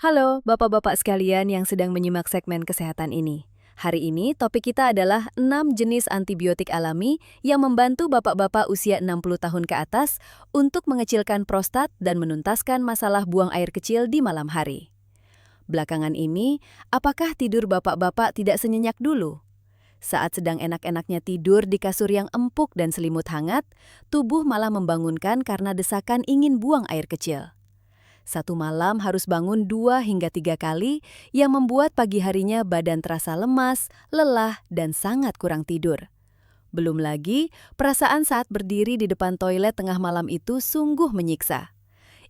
Halo, bapak-bapak sekalian yang sedang menyimak segmen kesehatan ini. Hari ini topik kita adalah 6 jenis antibiotik alami yang membantu bapak-bapak usia 60 tahun ke atas untuk mengecilkan prostat dan menuntaskan masalah buang air kecil di malam hari. Belakangan ini, apakah tidur bapak-bapak tidak senyenyak dulu? Saat sedang enak-enaknya tidur di kasur yang empuk dan selimut hangat, tubuh malah membangunkan karena desakan ingin buang air kecil. Satu malam harus bangun 2 hingga 3 kali yang membuat pagi harinya badan terasa lemas, lelah, dan sangat kurang tidur. Belum lagi, perasaan saat berdiri di depan toilet tengah malam itu sungguh menyiksa.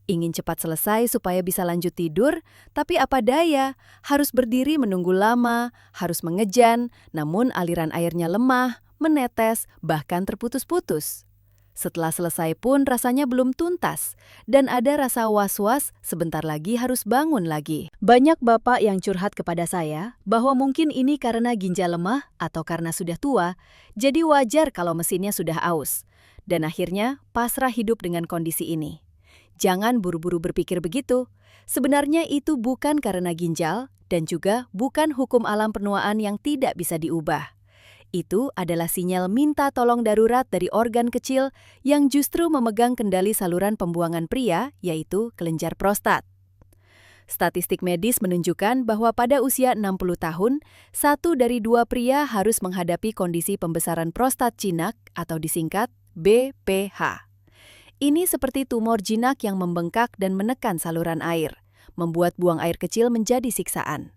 Ingin cepat selesai supaya bisa lanjut tidur, tapi apa daya, harus berdiri menunggu lama, harus mengejan, namun aliran airnya lemah, menetes, bahkan terputus-putus. Setelah selesai pun rasanya belum tuntas, dan ada rasa was-was sebentar lagi harus bangun lagi. Banyak bapak yang curhat kepada saya bahwa mungkin ini karena ginjal lemah atau karena sudah tua, jadi wajar kalau mesinnya sudah aus. Dan akhirnya pasrah hidup dengan kondisi ini. Jangan buru-buru berpikir begitu. Sebenarnya itu bukan karena ginjal, dan juga bukan hukum alam penuaan yang tidak bisa diubah. Itu adalah sinyal minta tolong darurat dari organ kecil yang justru memegang kendali saluran pembuangan pria, yaitu kelenjar prostat. Statistik medis menunjukkan bahwa pada usia 60 tahun, 1 dari 2 pria harus menghadapi kondisi pembesaran prostat jinak atau disingkat BPH. Ini seperti tumor jinak yang membengkak dan menekan saluran air, membuat buang air kecil menjadi siksaan.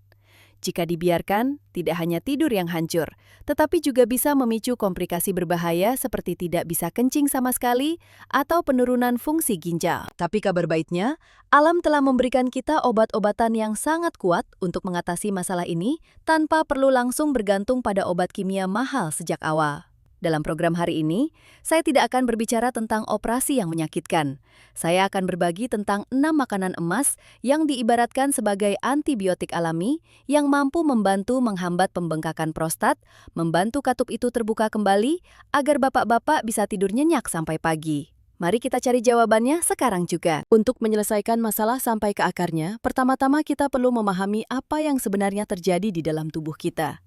Jika dibiarkan, tidak hanya tidur yang hancur, tetapi juga bisa memicu komplikasi berbahaya seperti tidak bisa kencing sama sekali atau penurunan fungsi ginjal. Tapi kabar baiknya, alam telah memberikan kita obat-obatan yang sangat kuat untuk mengatasi masalah ini tanpa perlu langsung bergantung pada obat kimia mahal sejak awal. Dalam program hari ini, saya tidak akan berbicara tentang operasi yang menyakitkan. Saya akan berbagi tentang 6 makanan emas yang diibaratkan sebagai antibiotik alami yang mampu membantu menghambat pembengkakan prostat, membantu katup itu terbuka kembali, agar bapak-bapak bisa tidur nyenyak sampai pagi. Mari kita cari jawabannya sekarang juga. Untuk menyelesaikan masalah sampai ke akarnya, pertama-tama kita perlu memahami apa yang sebenarnya terjadi di dalam tubuh kita.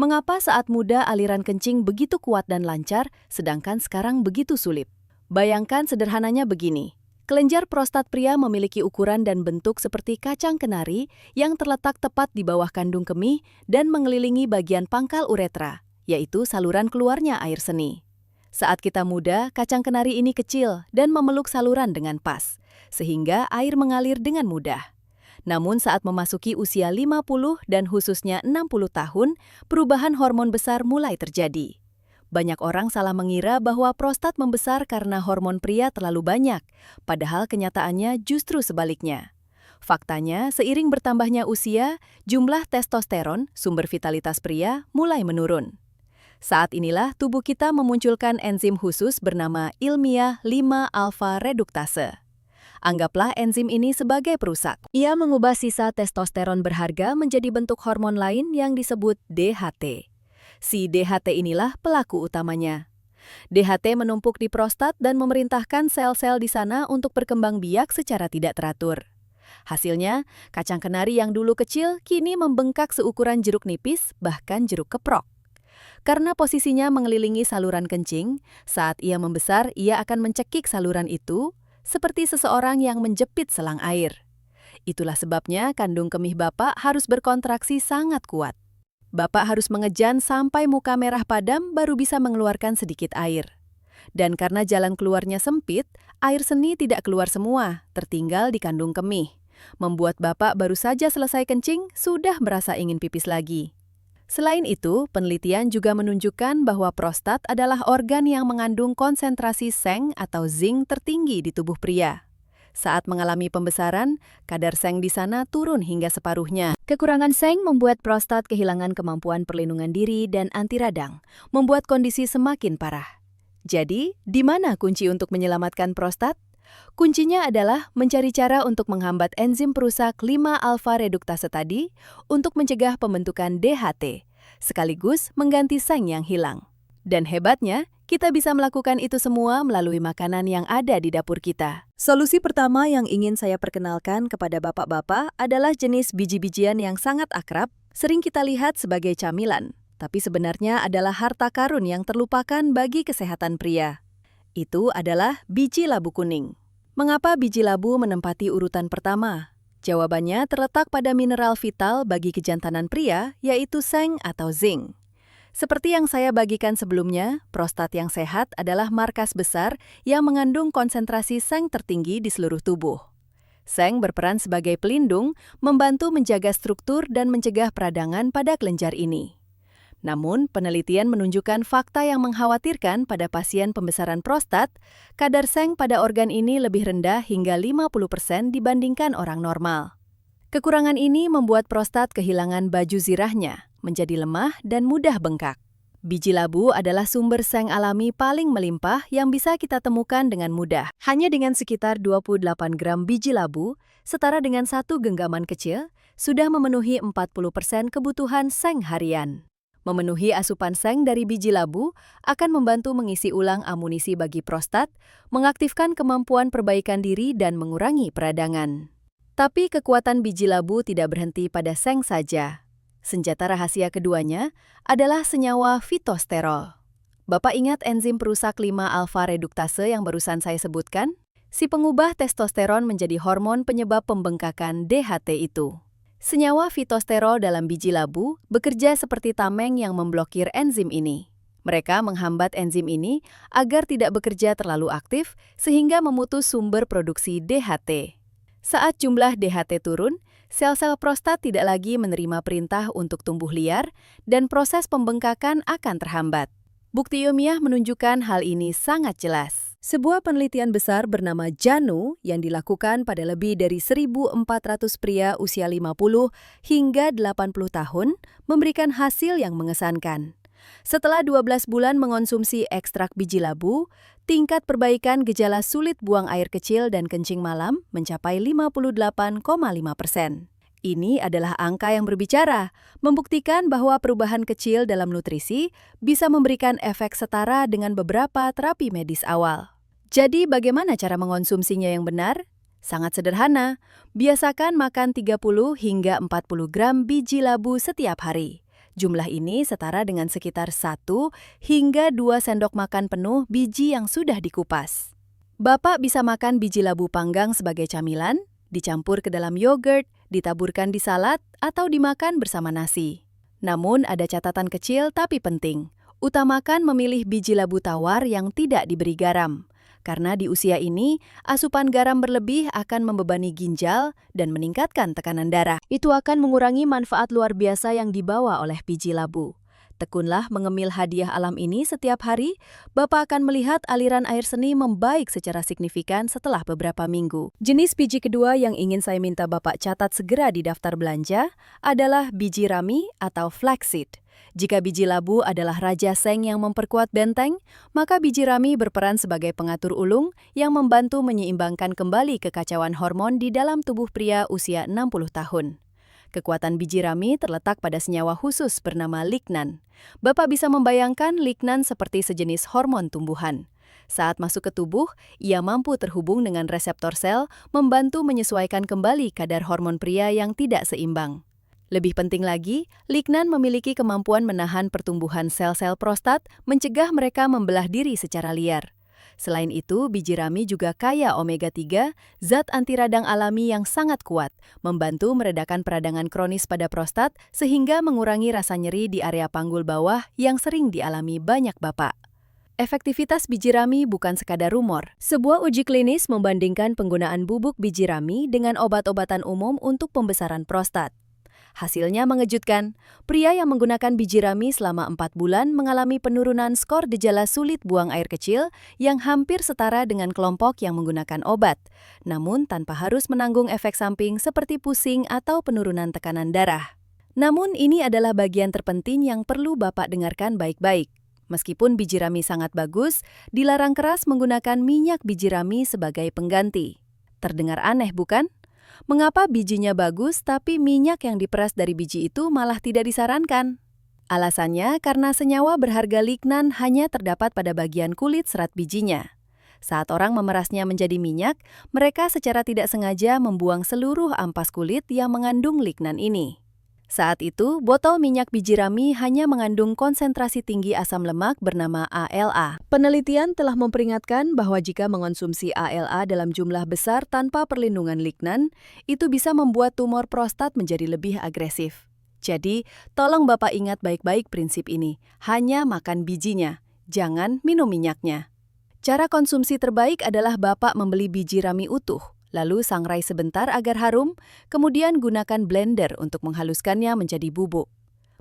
Mengapa saat muda aliran kencing begitu kuat dan lancar, sedangkan sekarang begitu sulit? Bayangkan sederhananya begini. Kelenjar prostat pria memiliki ukuran dan bentuk seperti kacang kenari yang terletak tepat di bawah kandung kemih dan mengelilingi bagian pangkal uretra, yaitu saluran keluarnya air seni. Saat kita muda, kacang kenari ini kecil dan memeluk saluran dengan pas, sehingga air mengalir dengan mudah. Namun saat memasuki usia 50 dan khususnya 60 tahun, perubahan hormon besar mulai terjadi. Banyak orang salah mengira bahwa prostat membesar karena hormon pria terlalu banyak, padahal kenyataannya justru sebaliknya. Faktanya, seiring bertambahnya usia, jumlah testosteron, sumber vitalitas pria, mulai menurun. Saat inilah tubuh kita memunculkan enzim khusus bernama ilmiah 5-alfa reduktase. Anggaplah enzim ini sebagai perusak. Ia mengubah sisa testosteron berharga menjadi bentuk hormon lain yang disebut DHT. Si DHT inilah pelaku utamanya. DHT menumpuk di prostat dan memerintahkan sel-sel di sana untuk berkembang biak secara tidak teratur. Hasilnya, kacang kenari yang dulu kecil kini membengkak seukuran jeruk nipis, bahkan jeruk keprok. Karena posisinya mengelilingi saluran kencing, saat ia membesar ia akan mencekik saluran itu, seperti seseorang yang menjepit selang air. Itulah sebabnya kandung kemih Bapak harus berkontraksi sangat kuat. Bapak harus mengejan sampai muka merah padam baru bisa mengeluarkan sedikit air. Dan karena jalan keluarnya sempit, air seni tidak keluar semua, tertinggal di kandung kemih. Membuat Bapak baru saja selesai kencing, sudah merasa ingin pipis lagi. Selain itu, penelitian juga menunjukkan bahwa prostat adalah organ yang mengandung konsentrasi seng atau zinc tertinggi di tubuh pria. Saat mengalami pembesaran, kadar seng di sana turun hingga separuhnya. Kekurangan seng membuat prostat kehilangan kemampuan perlindungan diri dan anti radang, membuat kondisi semakin parah. Jadi, di mana kunci untuk menyelamatkan prostat? Kuncinya adalah mencari cara untuk menghambat enzim perusak 5-alfa reduktase tadi untuk mencegah pembentukan DHT, sekaligus mengganti seng yang hilang. Dan hebatnya, Kita bisa melakukan itu semua melalui makanan yang ada di dapur kita. Solusi pertama yang ingin saya perkenalkan kepada bapak-bapak adalah jenis biji-bijian yang sangat akrab, sering kita lihat sebagai camilan, tapi sebenarnya adalah harta karun yang terlupakan bagi kesehatan pria. Itu adalah biji labu kuning. Mengapa biji labu menempati urutan pertama? Jawabannya terletak pada mineral vital bagi kejantanan pria, yaitu seng atau zinc. Seperti yang saya bagikan sebelumnya, prostat yang sehat adalah markas besar yang mengandung konsentrasi seng tertinggi di seluruh tubuh. Seng berperan sebagai pelindung, membantu menjaga struktur dan mencegah peradangan pada kelenjar ini. Namun, penelitian menunjukkan fakta yang mengkhawatirkan pada pasien pembesaran prostat, kadar seng pada organ ini lebih rendah hingga 50% dibandingkan orang normal. Kekurangan ini membuat prostat kehilangan baju zirahnya, menjadi lemah dan mudah bengkak. Biji labu adalah sumber seng alami paling melimpah yang bisa kita temukan dengan mudah. Hanya dengan sekitar 28 gram biji labu, setara dengan satu genggaman kecil, sudah memenuhi 40% kebutuhan seng harian. Memenuhi asupan seng dari biji labu akan membantu mengisi ulang amunisi bagi prostat, mengaktifkan kemampuan perbaikan diri dan mengurangi peradangan. Tapi kekuatan biji labu tidak berhenti pada seng saja. Senjata rahasia keduanya adalah senyawa fitosterol. Bapak ingat enzim perusak 5-alfa reduktase yang barusan saya sebutkan? Si pengubah testosteron menjadi hormon penyebab pembengkakan DHT itu. Senyawa fitosterol dalam biji labu bekerja seperti tameng yang memblokir enzim ini. Mereka menghambat enzim ini agar tidak bekerja terlalu aktif sehingga memutus sumber produksi DHT. Saat jumlah DHT turun, sel-sel prostat tidak lagi menerima perintah untuk tumbuh liar dan proses pembengkakan akan terhambat. Bukti ilmiah menunjukkan hal ini sangat jelas. Sebuah penelitian besar bernama JANU yang dilakukan pada lebih dari 1.400 pria usia 50 hingga 80 tahun memberikan hasil yang mengesankan. Setelah 12 bulan mengonsumsi ekstrak biji labu, tingkat perbaikan gejala sulit buang air kecil dan kencing malam mencapai 58,5%. Ini adalah angka yang berbicara, membuktikan bahwa perubahan kecil dalam nutrisi bisa memberikan efek setara dengan beberapa terapi medis awal. Jadi bagaimana cara mengonsumsinya yang benar? Sangat sederhana, biasakan makan 30 hingga 40 gram biji labu setiap hari. Jumlah ini setara dengan sekitar 1 hingga 2 sendok makan penuh biji yang sudah dikupas. Bapak bisa makan biji labu panggang sebagai camilan, dicampur ke dalam yogurt, ditaburkan di salad, atau dimakan bersama nasi. Namun ada catatan kecil tapi penting. Utamakan memilih biji labu tawar yang tidak diberi garam. Karena di usia ini, asupan garam berlebih akan membebani ginjal dan meningkatkan tekanan darah. Itu akan mengurangi manfaat luar biasa yang dibawa oleh biji labu. Tekunlah mengemil hadiah alam ini setiap hari, Bapak akan melihat aliran air seni membaik secara signifikan setelah beberapa minggu. Jenis biji kedua yang ingin saya minta Bapak catat segera di daftar belanja adalah biji rami atau flaxseed. Jika biji labu adalah raja seng yang memperkuat benteng, maka biji rami berperan sebagai pengatur ulung yang membantu menyeimbangkan kembali kekacauan hormon di dalam tubuh pria usia 60 tahun. Kekuatan biji rami terletak pada senyawa khusus bernama lignan. Bapak bisa membayangkan lignan seperti sejenis hormon tumbuhan. Saat masuk ke tubuh, ia mampu terhubung dengan reseptor sel, membantu menyesuaikan kembali kadar hormon pria yang tidak seimbang. Lebih penting lagi, lignan memiliki kemampuan menahan pertumbuhan sel-sel prostat, mencegah mereka membelah diri secara liar. Selain itu, biji rami juga kaya omega-3, zat anti radang alami yang sangat kuat, membantu meredakan peradangan kronis pada prostat sehingga mengurangi rasa nyeri di area panggul bawah yang sering dialami banyak bapak. Efektivitas biji rami bukan sekadar rumor. Sebuah uji klinis membandingkan penggunaan bubuk biji rami dengan obat-obatan umum untuk pembesaran prostat. Hasilnya mengejutkan. Pria yang menggunakan biji rami selama 4 bulan mengalami penurunan skor gejala sulit buang air kecil yang hampir setara dengan kelompok yang menggunakan obat, namun tanpa harus menanggung efek samping seperti pusing atau penurunan tekanan darah. Namun ini adalah bagian terpenting yang perlu Bapak dengarkan baik-baik. Meskipun biji rami sangat bagus, dilarang keras menggunakan minyak biji rami sebagai pengganti. Terdengar aneh, bukan? Mengapa bijinya bagus tapi minyak yang diperas dari biji itu malah tidak disarankan? Alasannya karena senyawa berharga lignan hanya terdapat pada bagian kulit serat bijinya. Saat orang memerasnya menjadi minyak, mereka secara tidak sengaja membuang seluruh ampas kulit yang mengandung lignan ini. Saat itu, botol minyak biji rami hanya mengandung konsentrasi tinggi asam lemak bernama ALA. Penelitian telah memperingatkan bahwa jika mengonsumsi ALA dalam jumlah besar tanpa perlindungan lignan, itu bisa membuat tumor prostat menjadi lebih agresif. Jadi, tolong Bapak ingat baik-baik prinsip ini. Hanya makan bijinya, jangan minum minyaknya. Cara konsumsi terbaik adalah Bapak membeli biji rami utuh, lalu sangrai sebentar agar harum, kemudian gunakan blender untuk menghaluskannya menjadi bubuk.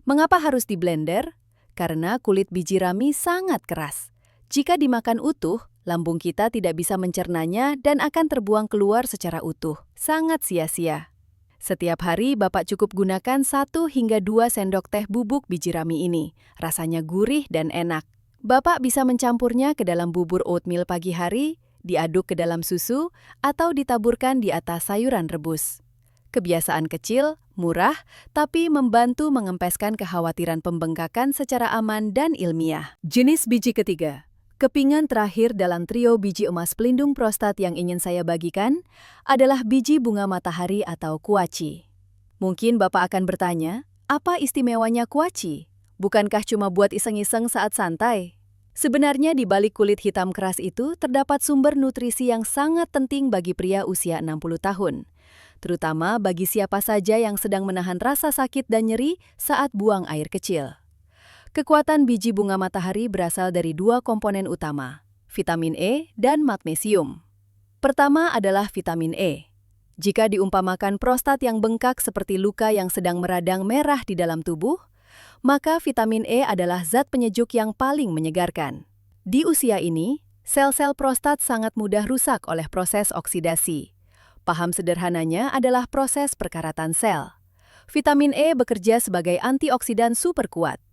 Mengapa harus di blender? Karena kulit biji rami sangat keras. Jika dimakan utuh, lambung kita tidak bisa mencernanya dan akan terbuang keluar secara utuh. Sangat sia-sia. Setiap hari Bapak cukup gunakan 1 hingga 2 sendok teh bubuk biji rami ini. Rasanya gurih dan enak. Bapak bisa mencampurnya ke dalam bubur oatmeal pagi hari, diaduk ke dalam susu, atau ditaburkan di atas sayuran rebus. Kebiasaan kecil, murah, tapi membantu mengempeskan kekhawatiran pembengkakan secara aman dan ilmiah. Jenis biji ketiga. Kepingan terakhir dalam trio biji emas pelindung prostat yang ingin saya bagikan adalah biji bunga matahari atau kuaci. Mungkin Bapak akan bertanya, apa istimewanya kuaci? Bukankah cuma buat iseng-iseng saat santai? Sebenarnya di balik kulit hitam keras itu terdapat sumber nutrisi yang sangat penting bagi pria usia 60 tahun. Terutama bagi siapa saja yang sedang menahan rasa sakit dan nyeri saat buang air kecil. Kekuatan biji bunga matahari berasal dari 2 komponen utama, vitamin E dan magnesium. Pertama adalah vitamin E. Jika diumpamakan prostat yang bengkak seperti luka yang sedang meradang merah di dalam tubuh, maka vitamin E adalah zat penyejuk yang paling menyegarkan. Di usia ini, sel-sel prostat sangat mudah rusak oleh proses oksidasi. Paham sederhananya adalah proses perkaratan sel. Vitamin E bekerja sebagai antioksidan super kuat.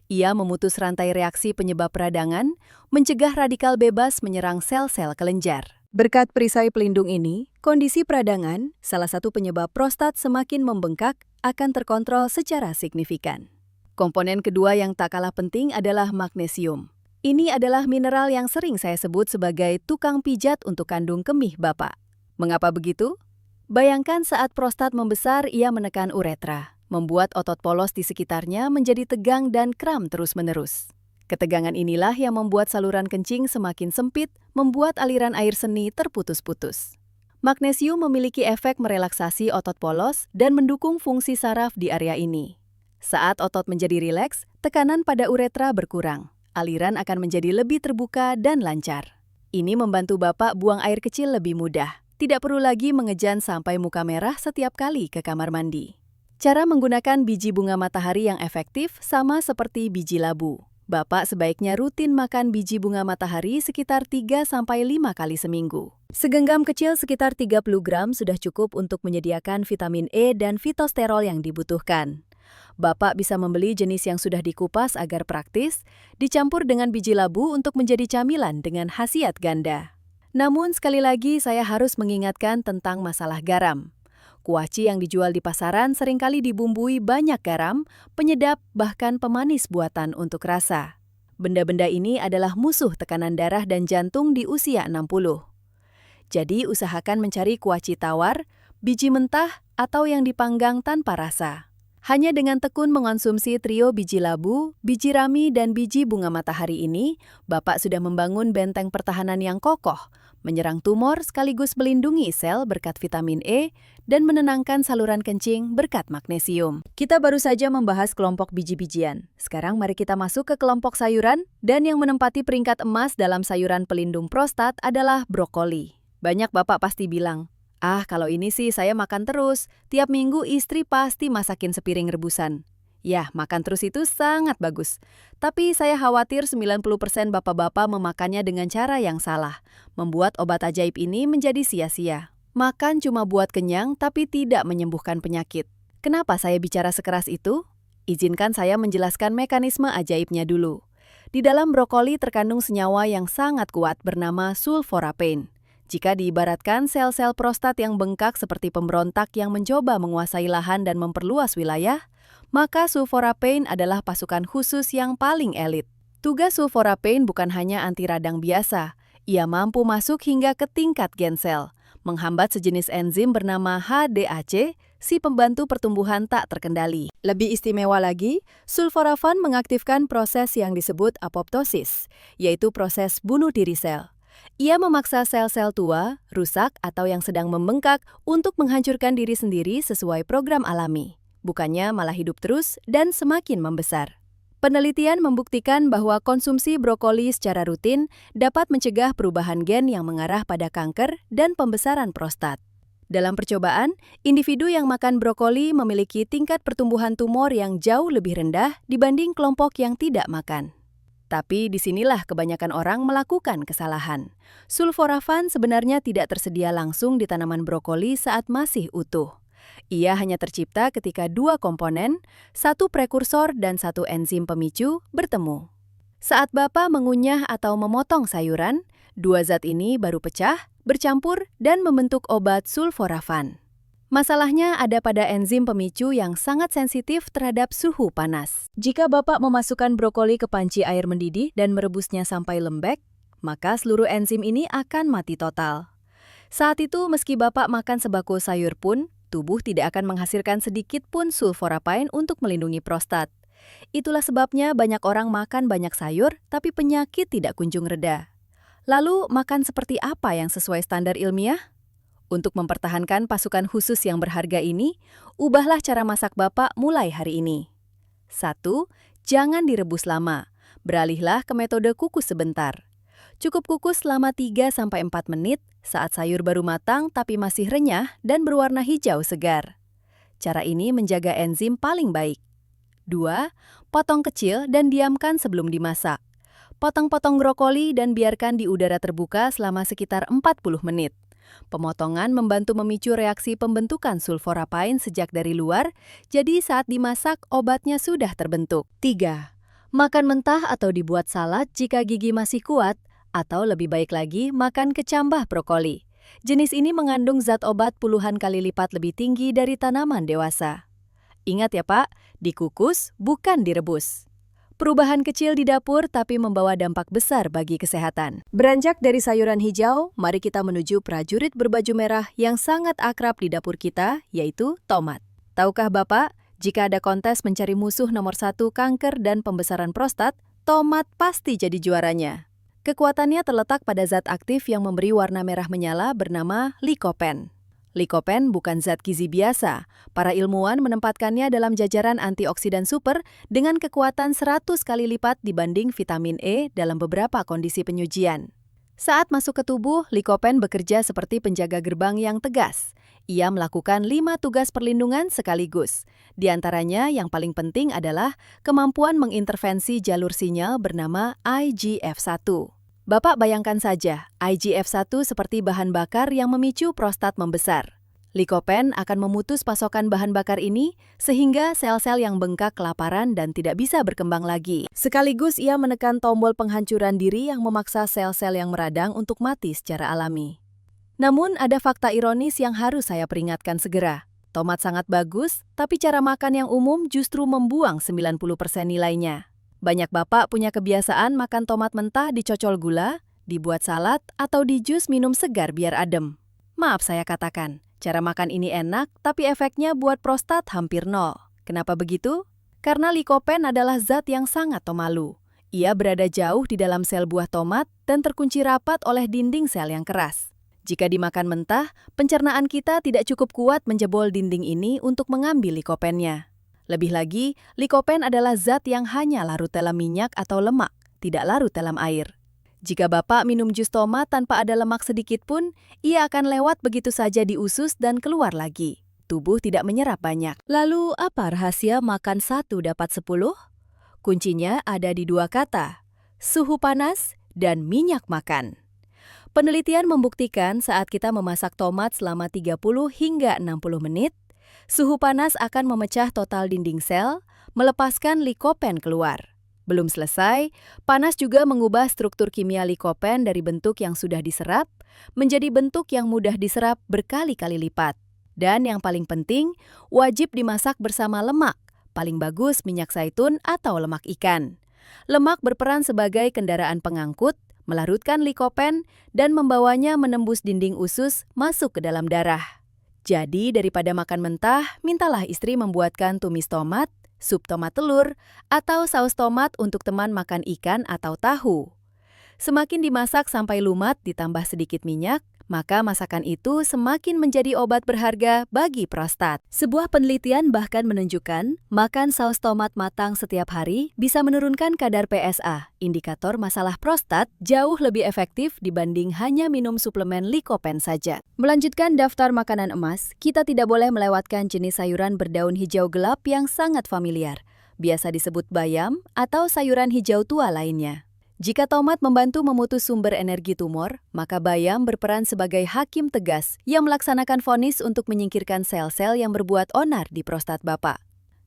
Ia memutus rantai reaksi penyebab peradangan, mencegah radikal bebas menyerang sel-sel kelenjar. Berkat perisai pelindung ini, kondisi peradangan, salah satu penyebab prostat semakin membengkak, akan terkontrol secara signifikan. Komponen kedua yang tak kalah penting adalah magnesium. Ini adalah mineral yang sering saya sebut sebagai tukang pijat untuk kandung kemih Bapak. Mengapa begitu? Bayangkan saat prostat membesar, ia menekan uretra, membuat otot polos di sekitarnya menjadi tegang dan kram terus-menerus. Ketegangan inilah yang membuat saluran kencing semakin sempit, membuat aliran air seni terputus-putus. Magnesium memiliki efek merelaksasi otot polos dan mendukung fungsi saraf di area ini. Saat otot menjadi rileks, tekanan pada uretra berkurang. Aliran akan menjadi lebih terbuka dan lancar. Ini membantu Bapak buang air kecil lebih mudah. Tidak perlu lagi mengejan sampai muka merah setiap kali ke kamar mandi. Cara menggunakan biji bunga matahari yang efektif sama seperti biji labu. Bapak sebaiknya rutin makan biji bunga matahari sekitar 3-5 kali seminggu. Segenggam kecil sekitar 30 gram sudah cukup untuk menyediakan vitamin E dan fitosterol yang dibutuhkan. Bapak bisa membeli jenis yang sudah dikupas agar praktis, dicampur dengan biji labu untuk menjadi camilan dengan khasiat ganda. Namun sekali lagi saya harus mengingatkan tentang masalah garam. Kuaci yang dijual di pasaran seringkali dibumbui banyak garam, penyedap, bahkan pemanis buatan untuk rasa. Benda-benda ini adalah musuh tekanan darah dan jantung di usia 60. Jadi usahakan mencari kuaci tawar, biji mentah, atau yang dipanggang tanpa rasa. Hanya dengan tekun mengonsumsi trio biji labu, biji rami, dan biji bunga matahari ini, Bapak sudah membangun benteng pertahanan yang kokoh, menyerang tumor sekaligus melindungi sel berkat vitamin E, dan menenangkan saluran kencing berkat magnesium. Kita baru saja membahas kelompok biji-bijian. Sekarang mari kita masuk ke kelompok sayuran, dan yang menempati peringkat emas dalam sayuran pelindung prostat adalah brokoli. Banyak Bapak pasti bilang, kalau ini sih saya makan terus. Tiap minggu istri pasti masakin sepiring rebusan. Ya, makan terus itu sangat bagus. Tapi saya khawatir 90% bapak-bapak memakannya dengan cara yang salah. Membuat obat ajaib ini menjadi sia-sia. Makan cuma buat kenyang tapi tidak menyembuhkan penyakit. Kenapa saya bicara sekeras itu? Izinkan saya menjelaskan mekanisme ajaibnya dulu. Di dalam brokoli terkandung senyawa yang sangat kuat bernama sulforaphane. Jika diibaratkan sel-sel prostat yang bengkak seperti pemberontak yang mencoba menguasai lahan dan memperluas wilayah, maka sulforapain adalah pasukan khusus yang paling elit. Tugas sulforapain bukan hanya anti radang biasa, ia mampu masuk hingga ke tingkat gen sel, menghambat sejenis enzim bernama HDAC, si pembantu pertumbuhan tak terkendali. Lebih istimewa lagi, sulforafan mengaktifkan proses yang disebut apoptosis, yaitu proses bunuh diri sel. Ia memaksa sel-sel tua, rusak, atau yang sedang membengkak untuk menghancurkan diri sendiri sesuai program alami. Bukannya malah hidup terus dan semakin membesar. Penelitian membuktikan bahwa konsumsi brokoli secara rutin dapat mencegah perubahan gen yang mengarah pada kanker dan pembesaran prostat. Dalam percobaan, individu yang makan brokoli memiliki tingkat pertumbuhan tumor yang jauh lebih rendah dibanding kelompok yang tidak makan. Tapi disinilah kebanyakan orang melakukan kesalahan. Sulforafan sebenarnya tidak tersedia langsung di tanaman brokoli saat masih utuh. Ia hanya tercipta ketika dua komponen, satu prekursor dan satu enzim pemicu, bertemu. Saat Bapak mengunyah atau memotong sayuran, dua zat ini baru pecah, bercampur, dan membentuk obat sulforafan. Masalahnya ada pada enzim pemicu yang sangat sensitif terhadap suhu panas. Jika Bapak memasukkan brokoli ke panci air mendidih dan merebusnya sampai lembek, maka seluruh enzim ini akan mati total. Saat itu, meski Bapak makan sebako sayur pun, tubuh tidak akan menghasilkan sedikit pun sulforapain untuk melindungi prostat. Itulah sebabnya banyak orang makan banyak sayur, tapi penyakit tidak kunjung reda. Lalu, makan seperti apa yang sesuai standar ilmiah? Untuk mempertahankan pasukan khusus yang berharga ini, ubahlah cara masak Bapak mulai hari ini. 1. Jangan direbus lama. Beralihlah ke metode kukus sebentar. Cukup kukus selama 3-4 menit saat sayur baru matang tapi masih renyah dan berwarna hijau segar. Cara ini menjaga enzim paling baik. 2. Potong kecil dan diamkan sebelum dimasak. Potong-potong brokoli dan biarkan di udara terbuka selama sekitar 40 menit. Pemotongan membantu memicu reaksi pembentukan sulforapain sejak dari luar, jadi saat dimasak obatnya sudah terbentuk. 3. Makan mentah atau dibuat salad jika gigi masih kuat, atau lebih baik lagi makan kecambah brokoli. Jenis ini mengandung zat obat puluhan kali lipat lebih tinggi dari tanaman dewasa. Ingat ya Pak, dikukus bukan direbus. Perubahan kecil di dapur tapi membawa dampak besar bagi kesehatan. Beranjak dari sayuran hijau, mari kita menuju prajurit berbaju merah yang sangat akrab di dapur kita, yaitu tomat. Tahukah Bapak, jika ada kontes mencari musuh nomor 1 kanker dan pembesaran prostat, tomat pasti jadi juaranya. Kekuatannya terletak pada zat aktif yang memberi warna merah menyala bernama likopen. Likopen bukan zat gizi biasa. Para ilmuwan menempatkannya dalam jajaran antioksidan super dengan kekuatan 100 kali lipat dibanding vitamin E dalam beberapa kondisi penyujian. Saat masuk ke tubuh, likopen bekerja seperti penjaga gerbang yang tegas. Ia melakukan 5 tugas perlindungan sekaligus. Di antaranya yang paling penting adalah kemampuan mengintervensi jalur sinyal bernama IGF-1. Bapak bayangkan saja, IGF-1 seperti bahan bakar yang memicu prostat membesar. Likopen akan memutus pasokan bahan bakar ini sehingga sel-sel yang bengkak kelaparan dan tidak bisa berkembang lagi. Sekaligus ia menekan tombol penghancuran diri yang memaksa sel-sel yang meradang untuk mati secara alami. Namun ada fakta ironis yang harus saya peringatkan segera. Tomat sangat bagus, tapi cara makan yang umum justru membuang 90% nilainya. Banyak bapak punya kebiasaan makan tomat mentah dicocol gula, dibuat salad, atau di jus minum segar biar adem. Maaf saya katakan, cara makan ini enak, tapi efeknya buat prostat hampir nol. Kenapa begitu? Karena likopen adalah zat yang sangat tomalu. Ia berada jauh di dalam sel buah tomat dan terkunci rapat oleh dinding sel yang keras. Jika dimakan mentah, pencernaan kita tidak cukup kuat menjebol dinding ini untuk mengambil likopennya. Lebih lagi, likopen adalah zat yang hanya larut dalam minyak atau lemak, tidak larut dalam air. Jika Bapak minum jus tomat tanpa ada lemak sedikit pun, ia akan lewat begitu saja di usus dan keluar lagi. Tubuh tidak menyerap banyak. Lalu, apa rahasia makan 1 dapat 10? Kuncinya ada di 2 kata, suhu panas dan minyak makan. Penelitian membuktikan saat kita memasak tomat selama 30 hingga 60 menit, suhu panas akan memecah total dinding sel, melepaskan likopen keluar. Belum selesai, panas juga mengubah struktur kimia likopen dari bentuk yang sudah diserap menjadi bentuk yang mudah diserap berkali-kali lipat. Dan yang paling penting, wajib dimasak bersama lemak, Paling bagus minyak zaitun atau lemak ikan. Lemak berperan sebagai kendaraan pengangkut, melarutkan likopen, dan membawanya menembus dinding usus masuk ke dalam darah. Jadi daripada makan mentah, mintalah istri membuatkan tumis tomat, sup tomat telur, atau saus tomat untuk teman makan ikan atau tahu. Semakin dimasak sampai lumat ditambah sedikit minyak, maka masakan itu semakin menjadi obat berharga bagi prostat. Sebuah penelitian bahkan menunjukkan makan saus tomat matang setiap hari bisa menurunkan kadar PSA, indikator masalah prostat, jauh lebih efektif dibanding hanya minum suplemen likopen saja. Melanjutkan daftar makanan emas, kita tidak boleh melewatkan jenis sayuran berdaun hijau gelap yang sangat familiar, biasa disebut bayam atau sayuran hijau tua lainnya. Jika tomat membantu memutus sumber energi tumor, maka bayam berperan sebagai hakim tegas yang melaksanakan vonis untuk menyingkirkan sel-sel yang berbuat onar di prostat Bapak.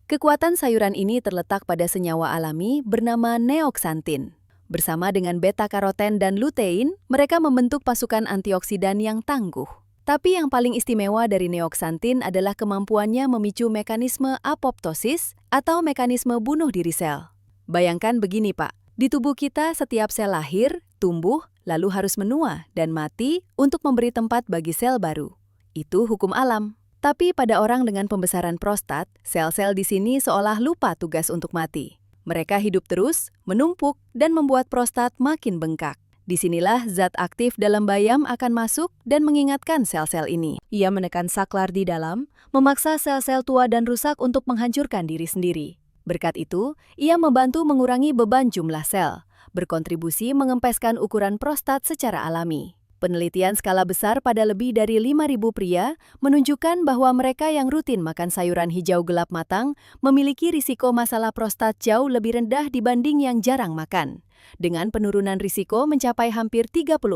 Kekuatan sayuran ini terletak pada senyawa alami bernama neoxanthin. Bersama dengan beta-karoten dan lutein, mereka membentuk pasukan antioksidan yang tangguh. Tapi yang paling istimewa dari neoxanthin adalah kemampuannya memicu mekanisme apoptosis atau mekanisme bunuh diri sel. Bayangkan begini, Pak. Di tubuh kita, setiap sel lahir, tumbuh, lalu harus menua dan mati untuk memberi tempat bagi sel baru. Itu hukum alam. Tapi pada orang dengan pembesaran prostat, sel-sel di sini seolah lupa tugas untuk mati. Mereka hidup terus, menumpuk, dan membuat prostat makin bengkak. Disinilah zat aktif dalam bayam akan masuk dan mengingatkan sel-sel ini. Ia menekan saklar di dalam, memaksa sel-sel tua dan rusak untuk menghancurkan diri sendiri. Berkat itu, ia membantu mengurangi beban jumlah sel, berkontribusi mengempeskan ukuran prostat secara alami. Penelitian skala besar pada lebih dari 5.000 pria menunjukkan bahwa mereka yang rutin makan sayuran hijau gelap matang memiliki risiko masalah prostat jauh lebih rendah dibanding yang jarang makan, dengan penurunan risiko mencapai hampir 34%.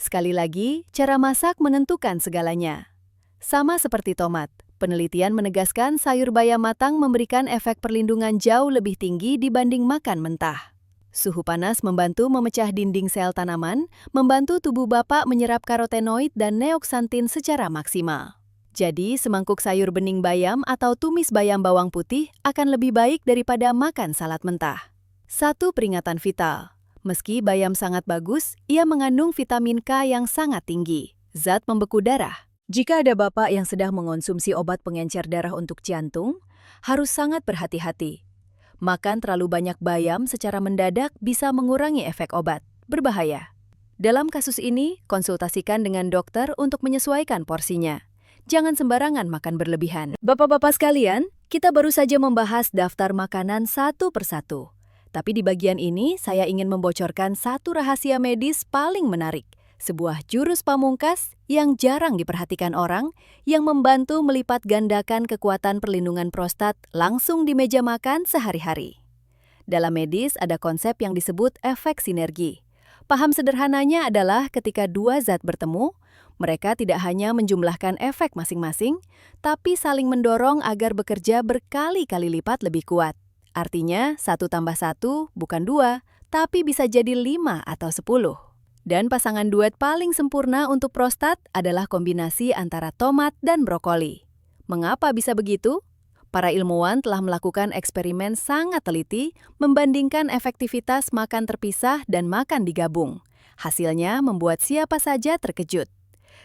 Sekali lagi, cara masak menentukan segalanya. Sama seperti tomat, penelitian menegaskan sayur bayam matang memberikan efek perlindungan jauh lebih tinggi dibanding makan mentah. Suhu panas membantu memecah dinding sel tanaman, membantu tubuh Bapak menyerap karotenoid dan neoxanthin secara maksimal. Jadi, semangkuk sayur bening bayam atau tumis bayam bawang putih akan lebih baik daripada makan salad mentah. Satu peringatan vital. Meski bayam sangat bagus, ia mengandung vitamin K yang sangat tinggi, zat membeku darah. Jika ada Bapak yang sedang mengonsumsi obat pengencer darah untuk jantung, harus sangat berhati-hati. Makan terlalu banyak bayam secara mendadak bisa mengurangi efek obat. Berbahaya. Dalam kasus ini, konsultasikan dengan dokter untuk menyesuaikan porsinya. Jangan sembarangan makan berlebihan. Bapak-bapak sekalian, kita baru saja membahas daftar makanan satu persatu. Tapi di bagian ini, saya ingin membocorkan satu rahasia medis paling menarik. Sebuah jurus pamungkas yang jarang diperhatikan orang yang membantu melipat gandakan kekuatan perlindungan prostat langsung di meja makan sehari-hari. Dalam medis ada konsep yang disebut efek sinergi. Paham sederhananya adalah ketika dua zat bertemu, mereka tidak hanya menjumlahkan efek masing-masing, tapi saling mendorong agar bekerja berkali-kali lipat lebih kuat. Artinya 1 tambah 1 bukan 2, tapi bisa jadi 5 atau 10. Dan pasangan duet paling sempurna untuk prostat adalah kombinasi antara tomat dan brokoli. Mengapa bisa begitu? Para ilmuwan telah melakukan eksperimen sangat teliti membandingkan efektivitas makan terpisah dan makan digabung. Hasilnya membuat siapa saja terkejut.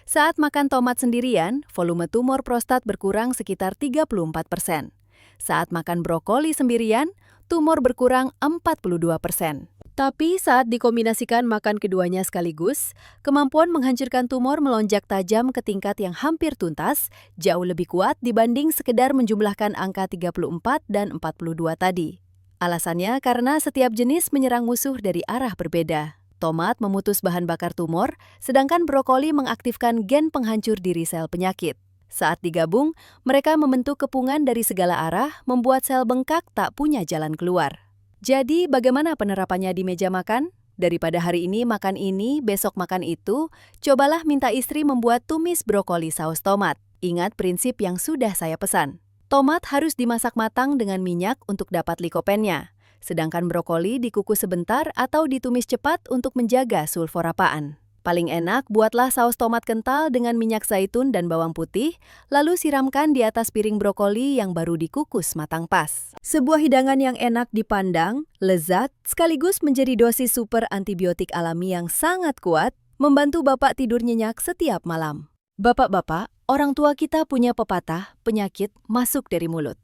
Saat makan tomat sendirian, volume tumor prostat berkurang sekitar 34%. Saat makan brokoli sendirian, tumor berkurang 42%. Tapi saat dikombinasikan makan keduanya sekaligus, kemampuan menghancurkan tumor melonjak tajam ke tingkat yang hampir tuntas, jauh lebih kuat dibanding sekedar menjumlahkan angka 34 dan 42 tadi. Alasannya karena setiap jenis menyerang musuh dari arah berbeda. Tomat memutus bahan bakar tumor, sedangkan brokoli mengaktifkan gen penghancur diri sel penyakit. Saat digabung, mereka membentuk kepungan dari segala arah, membuat sel bengkak tak punya jalan keluar. Jadi, bagaimana penerapannya di meja makan? Daripada hari ini makan ini, besok makan itu, cobalah minta istri membuat tumis brokoli saus tomat. Ingat prinsip yang sudah saya pesan. Tomat harus dimasak matang dengan minyak untuk dapat likopennya, sedangkan brokoli dikukus sebentar atau ditumis cepat untuk menjaga sulforapaan. Paling enak, buatlah saus tomat kental dengan minyak zaitun dan bawang putih, lalu siramkan di atas piring brokoli yang baru dikukus matang pas. Sebuah hidangan yang enak dipandang, lezat, sekaligus menjadi dosis super antibiotik alami yang sangat kuat, membantu Bapak tidur nyenyak setiap malam. Bapak-bapak, orang tua kita punya pepatah, penyakit masuk dari mulut.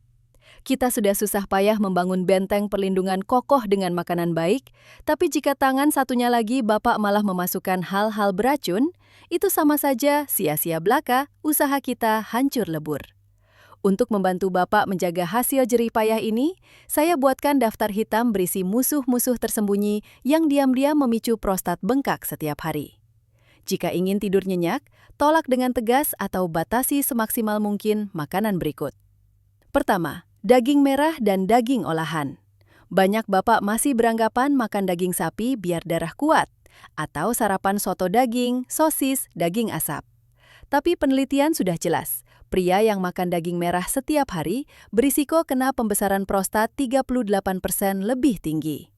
Kita sudah susah payah membangun benteng perlindungan kokoh dengan makanan baik, tapi jika tangan satunya lagi Bapak malah memasukkan hal-hal beracun, itu sama saja sia-sia belaka, usaha kita hancur lebur. Untuk membantu Bapak menjaga hasil jerih payah ini, saya buatkan daftar hitam berisi musuh-musuh tersembunyi yang diam-diam memicu prostat bengkak setiap hari. Jika ingin tidur nyenyak, tolak dengan tegas atau batasi semaksimal mungkin makanan berikut. Pertama, daging merah dan daging olahan. Banyak Bapak masih beranggapan makan daging sapi biar darah kuat, atau sarapan soto daging, sosis, daging asap. Tapi penelitian sudah jelas, pria yang makan daging merah setiap hari berisiko kena pembesaran prostat 38% lebih tinggi.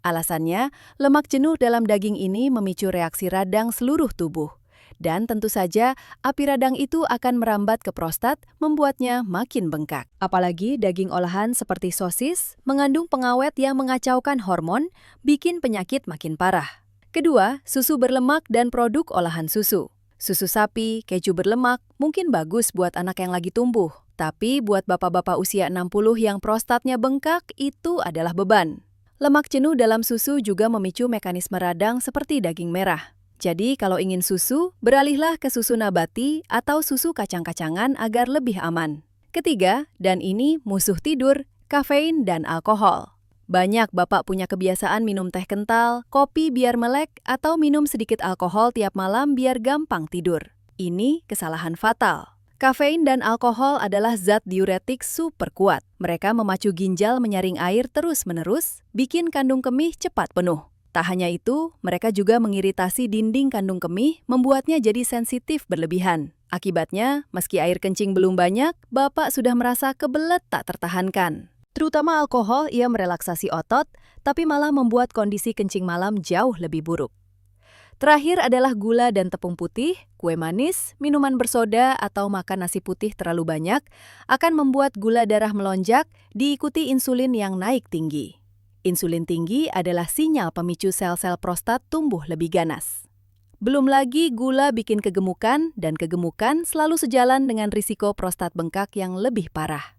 Alasannya, lemak jenuh dalam daging ini memicu reaksi radang seluruh tubuh. Dan tentu saja, api radang itu akan merambat ke prostat, membuatnya makin bengkak. Apalagi daging olahan seperti sosis mengandung pengawet yang mengacaukan hormon, bikin penyakit makin parah. Kedua, susu berlemak dan produk olahan susu. Susu sapi, keju berlemak mungkin bagus buat anak yang lagi tumbuh. Tapi buat bapak-bapak usia 60 yang prostatnya bengkak, itu adalah beban. Lemak jenuh dalam susu juga memicu mekanisme radang seperti daging merah. Jadi kalau ingin susu, beralihlah ke susu nabati atau susu kacang-kacangan agar lebih aman. Ketiga, dan ini musuh tidur, kafein dan alkohol. Banyak Bapak punya kebiasaan minum teh kental, kopi biar melek, atau minum sedikit alkohol tiap malam biar gampang tidur. Ini kesalahan fatal. Kafein dan alkohol adalah zat diuretik super kuat. Mereka memacu ginjal menyaring air terus-menerus, bikin kandung kemih cepat penuh. Tak hanya itu, mereka juga mengiritasi dinding kandung kemih, membuatnya jadi sensitif berlebihan. Akibatnya, meski air kencing belum banyak, Bapak sudah merasa kebelet tak tertahankan. Terutama alkohol, ia merelaksasi otot, tapi malah membuat kondisi kencing malam jauh lebih buruk. Terakhir adalah gula dan tepung putih, kue manis, minuman bersoda, atau makan nasi putih terlalu banyak, akan membuat gula darah melonjak, diikuti insulin yang naik tinggi. Insulin tinggi adalah sinyal pemicu sel-sel prostat tumbuh lebih ganas. Belum lagi gula bikin kegemukan, dan kegemukan selalu sejalan dengan risiko prostat bengkak yang lebih parah.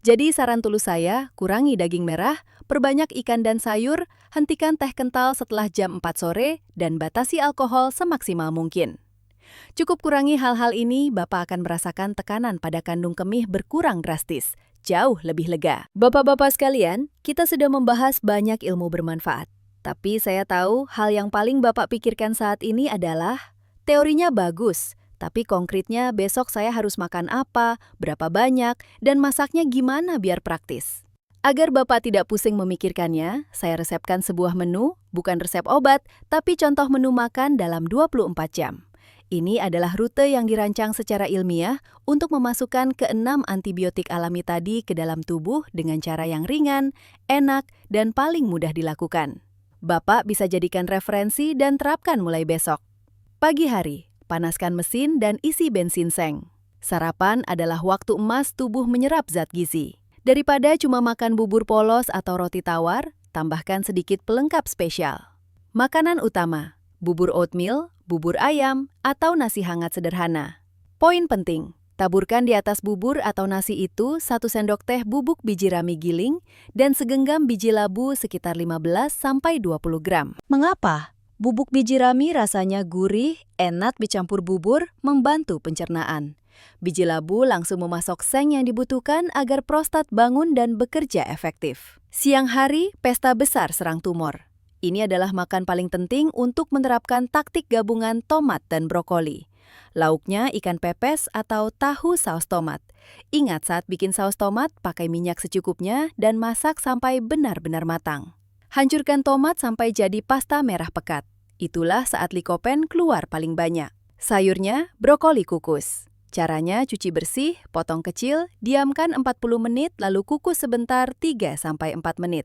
Jadi saran tulus saya, kurangi daging merah, perbanyak ikan dan sayur, hentikan teh kental setelah jam 4 sore, dan batasi alkohol semaksimal mungkin. Cukup kurangi hal-hal ini, Bapak akan merasakan tekanan pada kandung kemih berkurang drastis, jauh lebih lega. Bapak-bapak sekalian, kita sudah membahas banyak ilmu bermanfaat. Tapi saya tahu hal yang paling Bapak pikirkan saat ini adalah, teorinya bagus, tapi konkretnya besok saya harus makan apa, berapa banyak, dan masaknya gimana biar praktis. Agar Bapak tidak pusing memikirkannya, saya resepkan sebuah menu, bukan resep obat, tapi contoh menu makan dalam 24 jam. Ini adalah rute yang dirancang secara ilmiah untuk memasukkan ke-6 antibiotik alami tadi ke dalam tubuh dengan cara yang ringan, enak, dan paling mudah dilakukan. Bapak bisa jadikan referensi dan terapkan mulai besok. Pagi hari, panaskan mesin dan isi bensin seng. Sarapan adalah waktu emas tubuh menyerap zat gizi. Daripada cuma makan bubur polos atau roti tawar, tambahkan sedikit pelengkap spesial. Makanan utama, bubur oatmeal, bubur ayam, atau nasi hangat sederhana. Poin penting, taburkan di atas bubur atau nasi itu 1 sendok teh bubuk biji rami giling dan segenggam biji labu sekitar 15-20 gram. Mengapa? Bubuk biji rami rasanya gurih, enak dicampur bubur, membantu pencernaan. Biji labu langsung memasok seng yang dibutuhkan agar prostat bangun dan bekerja efektif. Siang hari, pesta besar serang tumor. Ini adalah makan paling penting untuk menerapkan taktik gabungan tomat dan brokoli. Lauknya ikan pepes atau tahu saus tomat. Ingat saat bikin saus tomat, pakai minyak secukupnya dan masak sampai benar-benar matang. Hancurkan tomat sampai jadi pasta merah pekat. Itulah saat likopen keluar paling banyak. Sayurnya, brokoli kukus. Caranya cuci bersih, potong kecil, diamkan 40 menit lalu kukus sebentar 3-4 menit.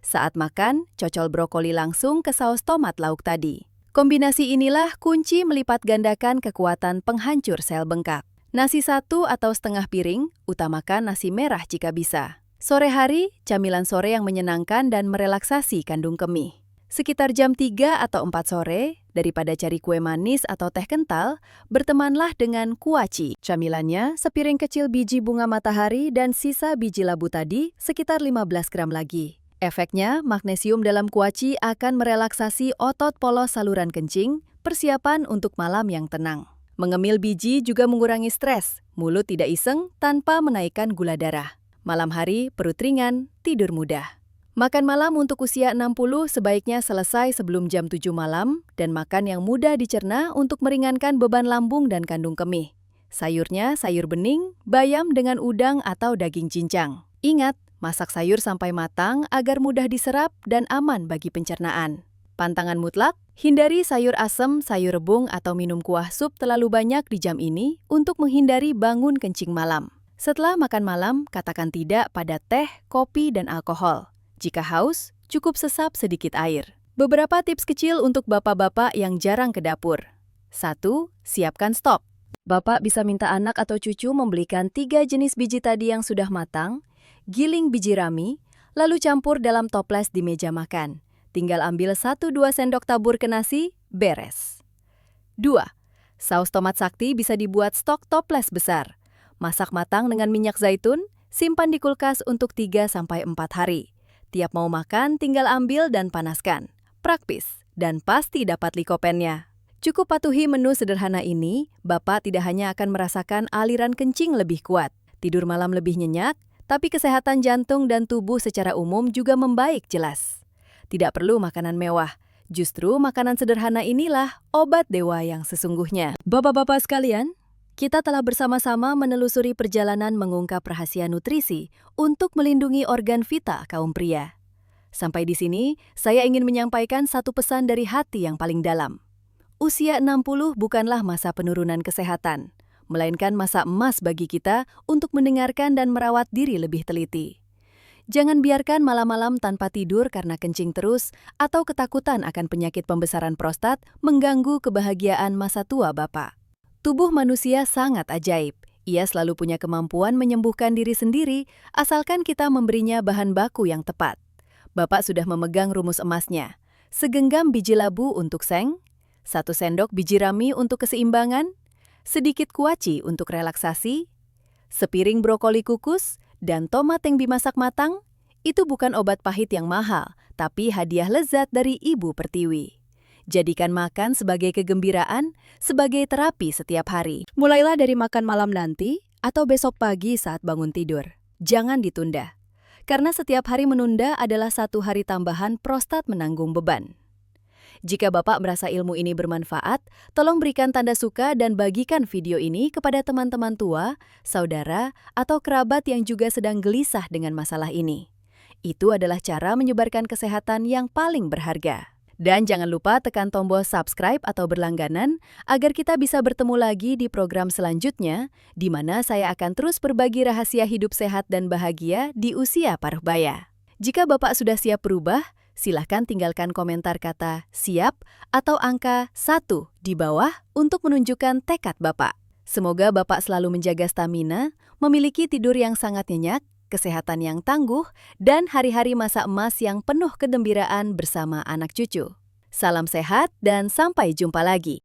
Saat makan, cocol brokoli langsung ke saus tomat lauk tadi. Kombinasi inilah kunci melipat gandakan kekuatan penghancur sel bengkak. Nasi 1 atau setengah piring, utamakan nasi merah jika bisa. Sore hari, camilan sore yang menyenangkan dan merelaksasi kandung kemih. Sekitar jam 3 atau 4 sore, daripada cari kue manis atau teh kental, bertemanlah dengan kuaci. Camilannya, sepiring kecil biji bunga matahari dan sisa biji labu tadi, sekitar 15 gram lagi. Efeknya, magnesium dalam kuaci akan merelaksasi otot polos saluran kencing, persiapan untuk malam yang tenang. Mengemil biji juga mengurangi stres, mulut tidak iseng tanpa menaikkan gula darah. Malam hari, perut ringan, tidur mudah. Makan malam untuk usia 60 sebaiknya selesai sebelum jam 7 malam dan makan yang mudah dicerna untuk meringankan beban lambung dan kandung kemih. Sayurnya sayur bening, bayam dengan udang atau daging cincang. Ingat, masak sayur sampai matang agar mudah diserap dan aman bagi pencernaan. Pantangan mutlak, hindari sayur asem, sayur rebung atau minum kuah sup terlalu banyak di jam ini untuk menghindari bangun kencing malam. Setelah makan malam, katakan tidak pada teh, kopi, dan alkohol. Jika haus, cukup sesap sedikit air. Beberapa tips kecil untuk bapak-bapak yang jarang ke dapur. 1. Siapkan stok. Bapak bisa minta anak atau cucu membelikan 3 jenis biji tadi yang sudah matang, giling biji rami, lalu campur dalam toples di meja makan. Tinggal ambil 1-2 sendok tabur ke nasi, beres. 2. Saus tomat sakti bisa dibuat stok toples besar. Masak matang dengan minyak zaitun, simpan di kulkas untuk 3-4 hari. Tiap mau makan, tinggal ambil dan panaskan. Praktis, dan pasti dapat likopennya. Cukup patuhi menu sederhana ini, Bapak tidak hanya akan merasakan aliran kencing lebih kuat, tidur malam lebih nyenyak, tapi kesehatan jantung dan tubuh secara umum juga membaik jelas. Tidak perlu makanan mewah, justru makanan sederhana inilah obat dewa yang sesungguhnya. Bapak-bapak sekalian, kita telah bersama-sama menelusuri perjalanan mengungkap rahasia nutrisi untuk melindungi organ vital kaum pria. Sampai di sini, saya ingin menyampaikan satu pesan dari hati yang paling dalam. Usia 60 bukanlah masa penurunan kesehatan, melainkan masa emas bagi kita untuk mendengarkan dan merawat diri lebih teliti. Jangan biarkan malam-malam tanpa tidur karena kencing terus atau ketakutan akan penyakit pembesaran prostat mengganggu kebahagiaan masa tua Bapak. Tubuh manusia sangat ajaib. Ia selalu punya kemampuan menyembuhkan diri sendiri asalkan kita memberinya bahan baku yang tepat. Bapak sudah memegang rumus emasnya. Segenggam biji labu untuk seng, 1 sendok biji rami untuk keseimbangan, sedikit kuaci untuk relaksasi, sepiring brokoli kukus, dan tomat yang dimasak matang. Itu bukan obat pahit yang mahal, tapi hadiah lezat dari Ibu Pertiwi. Jadikan makan sebagai kegembiraan, sebagai terapi setiap hari. Mulailah dari makan malam nanti atau besok pagi saat bangun tidur. Jangan ditunda. Karena setiap hari menunda adalah 1 hari tambahan prostat menanggung beban. Jika Bapak merasa ilmu ini bermanfaat, tolong berikan tanda suka dan bagikan video ini kepada teman-teman tua, saudara, atau kerabat yang juga sedang gelisah dengan masalah ini. Itu adalah cara menyebarkan kesehatan yang paling berharga. Dan jangan lupa tekan tombol subscribe atau berlangganan agar kita bisa bertemu lagi di program selanjutnya, di mana saya akan terus berbagi rahasia hidup sehat dan bahagia di usia paruh baya. Jika Bapak sudah siap berubah, silahkan tinggalkan komentar kata siap atau angka 1 di bawah untuk menunjukkan tekad Bapak. Semoga Bapak selalu menjaga stamina, memiliki tidur yang sangat nyenyak, kesehatan yang tangguh, dan hari-hari masa emas yang penuh kegembiraan bersama anak cucu. Salam sehat dan sampai jumpa lagi.